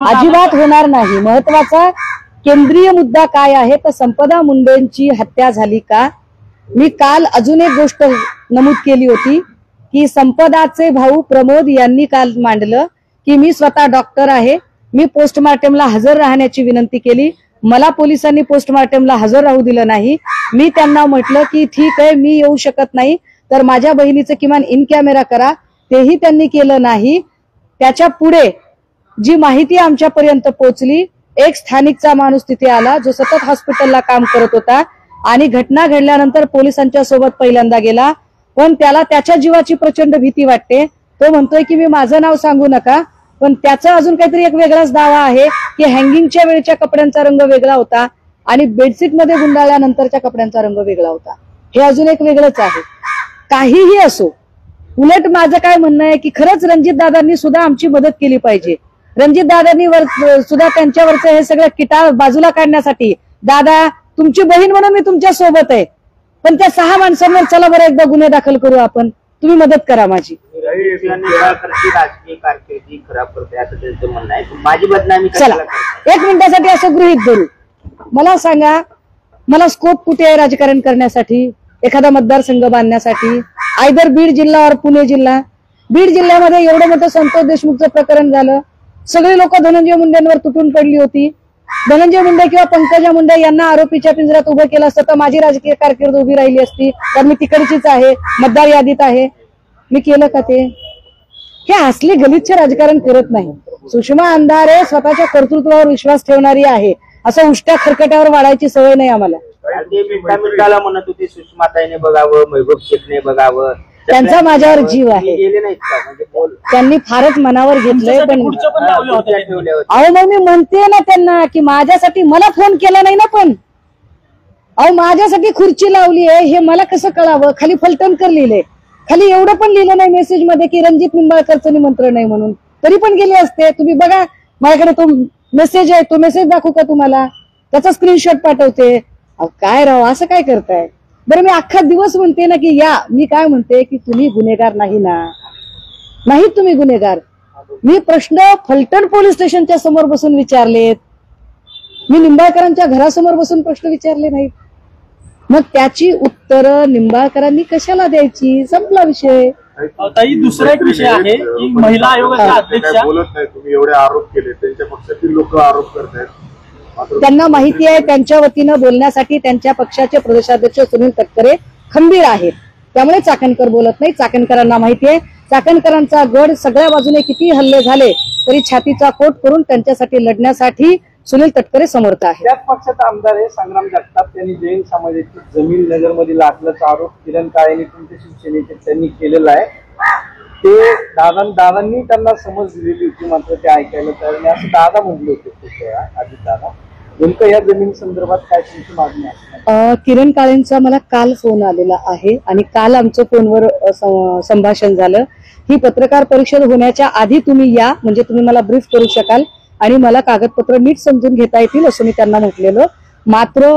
अजिबात होणार नाही। महत्वाचा केंद्रीय मुद्दा काय आहे तर संपदा मुंडेंची हत्या झाली का। मी काल अजून एक गोष्ट नमूद केली होती की संपदाचे भाऊ प्रमोद यांनी काल मांडलं की मी स्वतः डॉक्टर आहे, मी पोस्टमार्टमला हजर राहण्याची विनंती केली, मला पोलिसांनी पोस्टमार्टमला हजर राहू दिलं नाही। मी त्यांना म्हटलं की ठीक आहे मी येऊ शकत नाही तर माझ्या बहिणीचं किमान इन कॅमेरा करा, तेही त्यांनी केलं नाही। त्याच्या पुढे जी माहिती आमच्यापर्यंत पोहोचली, एक स्थानिकचा माणूस तिथे आला जो सतत हॉस्पिटलला काम करत होता आणि घटना घडल्यानंतर पोलिसांच्या सोबत पहिल्यांदा गेला, पण त्याला त्याच्या जीवाची प्रचंड भीती वाटते। तो म्हणतोय की मी माझं नाव सांगू नका, पण त्याचा अजून काहीतरी एक वेगळाच दावा आहे की हँगिंगच्या वेळच्या कपड्यांचा रंग वेगळा होता आणि बेडशीट मध्ये गुंडाळल्यानंतरच्या कपड्यांचा रंग वेगळा होता, हे अजून एक वेगळंच आहे। काहीही असो, उलट माझं काय म्हणणं आहे की खरंच रणजित दादांनी सुद्धा आमची मदत केली पाहिजे। रणजित दादांनी सुद्धा त्यांच्यावरचं हे सगळं किटाळ बाजूला काढण्यासाठी, दादा तुमची बहीण म्हणून मी तुमच्या सोबत आहे, पण त्या 6 माणसांवर चला बरं एकदा गुन्हे दाखल करू आपण, तुम्ही मदत करा माझी। राजकीय कारकिर्दी खराब करते असं त्यांचं म्हणणं आहे, माझी बदनामी चला एक मिनिटासाठी असं गृहीत धरू, मला सांगा मला स्कोप कुठे आहे राजकारण करण्यासाठी, एखादा मतदारसंघ बांधण्यासाठी, आयदर बीड जिल्हा और पुणे जिल्हा। बीड जिल्ह्यामध्ये एवढं मोठं संतोष देशमुखचं प्रकरण झालं, सगळी लोक धनंजय मुंडेंवर तुटून पडली होती। धनंजय मुंडे किंवा पंकजा मुंडे यांना आरोपीच्या पिंजऱ्यात उभं केलं असतं तर माझी राजकीय कारकीर्द उभी राहिली असती, तर मी तिकडचीच आहे, मतदार यादीत आहे। मी केलं का ते? हे असले गलिच्छ राजकारण करत नाही। सुषमा अंधारे स्वतःच्या कर्तृत्वावर विश्वास ठेवणारी आहे, असं उष्ट्या खरकट्यावर वाढायची सवय नाही आम्हाला। मिनिटाला म्हणत होती सुषमाताईने बघावं, महबूब शेखने बघावं, त्यांचा माझ्यावर जीव आहे, गेले नाहीत का? म्हणजे त्यांनी फारच मनावर घेतलंय, पण अहो मग मी म्हणते ना त्यांना की माझ्यासाठी मला फोन केला नाही ना, पण अहो माझ्यासाठी खुर्ची लावली आहे हे मला कसं कळावं? खाली फलटणकर लिहिलंय, खाली एवढं पण लिहिलं नाही मेसेज मध्ये की रणजित निंबाळकरचं निमंत्रण नाही म्हणून, तरी पण गेले असते। तुम्ही बघा माझ्याकडे तो मेसेज आहे, तो मेसेज दाखवू का तुम्हाला? त्याचा स्क्रीनशॉट पाठवते। अहो काय राव असं काय करताय? बरं मी अख्खा दिवस म्हणते ना की या, मी काय म्हणते की तुम्ही गुन्हेगार नाही ना, नाही तुम्ही गुन्हेगार। मी प्रश्न फलटण पोलीस स्टेशनच्या समोर बसून विचारलेत, मी निंबाळकरांच्या घरासमोर बसून प्रश्न विचारले नाहीत, मग त्याची उत्तरं निंबाळकरांनी कशाला द्यायची? संपला विषय। ताई दुसरा एक विषय आहे की महिला आयोगाच्या अध्यक्षा बोलत नाही, तुम्ही एवढे आरोप केले, त्यांच्या पक्षातील लोक आरोप करतायत, त्यांना माहिती आहे त्यांच्या वतीनं बोलण्यासाठी त्यांच्या पक्षाचे प्रदेशाध्यक्ष सुनील तटकरे खंबीर आहेत, त्यामुळे चाकणकर बोलत नाही। चाकणकरांना माहिती आहे चाकणकरांचा गड सगळ्या बाजूने किती हल्ले झाले तरी छातीचा कोट करून त्यांच्यासाठी लढण्यासाठी सुनील तटकरे समर्थ आहे। त्याच पक्षाचा आमदार आहे संग्राम जगताप, त्यांनी जैन समाजाची जमीन नगरमध्ये लाटल्याचा आरोप किरण काळेंनी तुमच्या शिवसेनेचे त्यांनी केलेला आहे। ते दादांनी त्यांना समज दिलेली होती, मात्र ते ऐकायला तयार नाही असं दादा म्हटले होते अजित दादा। नेमकं या जमीन संदर्भात काय तुमची मागणी आहे? किरण काळेंचा मला काल फोन आलेला आहे आणि काल आमचं फोनवर संभाषण झालं। ही पत्रकार परिषद होण्याच्या आधी तुम्ही या, म्हणजे तुम्ही मला ब्रीफ करू शकाल आणि मला कागदपत्र नीट समजून घेता येतील असं मी त्यांना म्हटलेलं। मात्र